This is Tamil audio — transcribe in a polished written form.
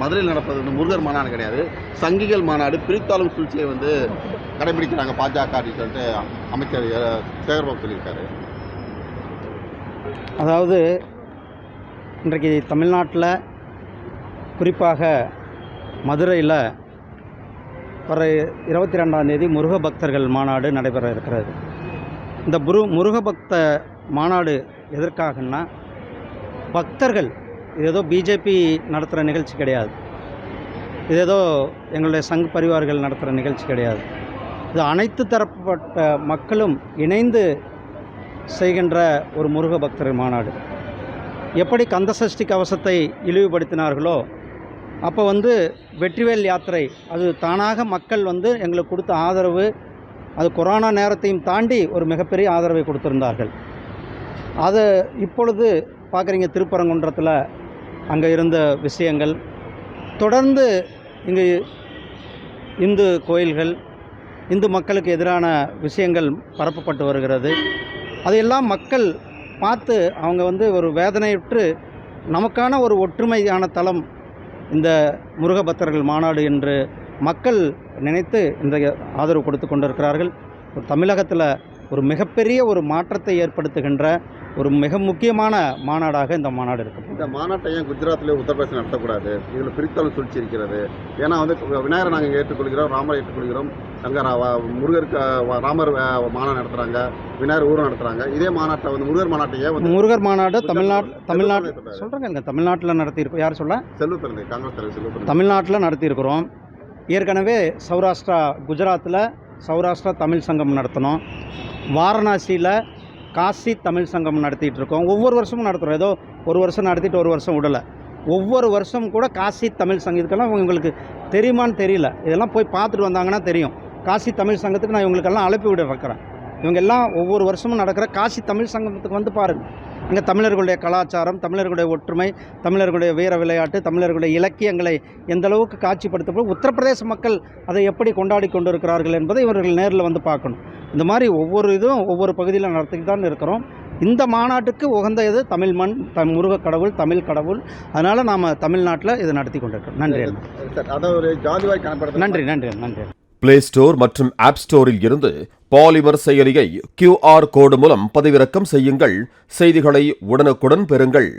மதுரையில் நடப்பது வந்து முருகர் மாநாடு கிடையாது, சங்கிகள் மாநாடு, பிரித்தாளும் சூழ்ச்சியை வந்து கடைபிடிக்கிறாங்க பாஜக அப்படின்னு சொல்லிட்டு அமைச்சர் சேகர்பாபு சொல்லியிருக்காரு. அதாவது இன்றைக்கு தமிழ்நாட்டில் குறிப்பாக மதுரையில் வர 22ஆம் தேதி முருக பக்தர்கள் மாநாடு நடைபெற இருக்கிறது. இந்த முருக பக்த மாநாடு எதற்காகன்னா, பக்தர்கள், இது ஏதோ பிஜேபி நடத்துகிற நிகழ்ச்சி கிடையாது, இது ஏதோ எங்களுடைய சங் பரிவார்கள் நடத்துகிற நிகழ்ச்சி கிடையாது. இது அனைத்து தரப்பட்ட மக்களும் இணைந்து செய்கின்ற ஒரு முருக பக்தர்கள் மாநாடு. எப்படி கந்தசஷ்டி கவசத்தை இழிவுபடுத்தினார்களோ, அப்போ வந்து வெற்றிவேல் யாத்திரை அது தானாக மக்கள் வந்து எங்களுக்கு கொடுத்த ஆதரவு, அது கொரோனா நேரத்தையும் தாண்டி ஒரு மிகப்பெரிய ஆதரவை கொடுத்திருந்தார்கள். அது இப்பொழுது பார்க்குறீங்க, திருப்பரங்குன்றத்தில் அங்கே இருந்த விஷயங்கள், தொடர்ந்து இங்கு இந்து கோயில்கள், இந்து மக்களுக்கு எதிரான விஷயங்கள் பரப்பப்பட்டு வருகிறது. அதையெல்லாம் மக்கள் பார்த்து அவங்க வந்து ஒரு வேதனையுற்று, நமக்கான ஒரு ஒற்றுமையான தலம் இந்த முருகபக்தர்கள் மாநாடு என்று மக்கள் நினைத்து இந்த ஆதரவு கொடுத்து கொண்டிருக்கிறார்கள். ஒரு தமிழகத்தில் ஒரு மிகப்பெரிய ஒரு மாற்றத்தை ஏற்படுத்துகின்ற ஒரு மிக முக்கியமான மாநாடாக இந்த மாநாடு இருக்குது. இந்த மாநாட்டை ஏன் குஜராத்லேயே உத்தரப்பிரதேசம் நடத்தக்கூடாது? இதில் பிரித்தாலும் சூழ்ச்சி இருக்கிறது. ஏன்னா வந்து விநாயகரை நாங்கள் இங்கே ஏற்றுக்கொள்கிறோம், ராமரை ஏற்றுக்கொள்கிறோம், அங்கே முருகருக்கு ராமர் மாநாடு நடத்துகிறாங்க, விநாயகர் ஊரம் நடத்துகிறாங்க. இதே மாநாட்டை வந்து முருகர் மாநாட்டையே வந்து முருகர் மாநாடு தமிழ்நாடு சொல்கிறேங்க, தமிழ்நாட்டில் நடத்தியிருக்கோம். யார் சொல்ல? செல்வ பிறந்த காங்கிரஸ் தலைவர் செல்வ பிறந்த தமிழ்நாட்டில் நடத்தியிருக்கிறோம். ஏற்கனவே சௌராஷ்டிரா, குஜராத்தில் சௌராஷ்டிரா தமிழ் சங்கம் நடத்தினோம். வாரணாசியில் காசி தமிழ் சங்கம் நடத்திட்டு இருக்கோம். ஒவ்வொரு வருஷமும் நடத்துகிறோம். ஏதோ ஒரு வருஷம் நடத்திட்டு ஒரு வருஷம் விடலை. ஒவ்வொரு வருஷம் கூட காசி தமிழ் சங்கம், இதுக்கெல்லாம் உங்களுக்கு தெரியுமான்னு தெரியல, இதெல்லாம் போய் பார்த்துட்டு வந்தாங்கன்னா தெரியும். காசி தமிழ் சங்கத்துக்கு நான் இவங்களுக்கெல்லாம் அழைப்பு விட வைக்கிறேன். இவங்க எல்லாம் ஒவ்வொரு வருஷமும் நடக்கிற காசி தமிழ் சங்கத்துக்கு வந்து பாருங்கள். இங்கே தமிழர்களுடைய கலாச்சாரம், தமிழர்களுடைய ஒற்றுமை, தமிழர்களுடைய வீர விளையாட்டு, தமிழர்களுடைய இலக்கியங்களை எந்த அளவுக்கு காட்சிப்படுத்தப்படும், உத்தரப்பிரதேச மக்கள் அதை எப்படி கொண்டாடி கொண்டிருக்கிறார்கள் என்பதை இவர்கள் நேரில் வந்து பார்க்கணும். இந்த மாதிரி ஒவ்வொரு இதுவும் ஒவ்வொரு பகுதியில் நடத்திட்டு தான் இருக்கிறோம். இந்த மாநாட்டுக்கு உகந்த இது தமிழ் மண், முருக கடவுள், தமிழ் கடவுள். அதனால் நாம் தமிழ்நாட்டில் இதை நடத்தி கொண்டிருக்கிறோம். நன்றி. நன்றி நன்றி நன்றி. பிளே ஸ்டோர் மற்றும் ஆப் ஸ்டோரில் இருந்து பாலிமர் செயலியை QR கோடு மூலம் பதிவிறக்கம் செய்யுங்கள். செய்திகளை உடனுக்குடன் பெறுங்கள்.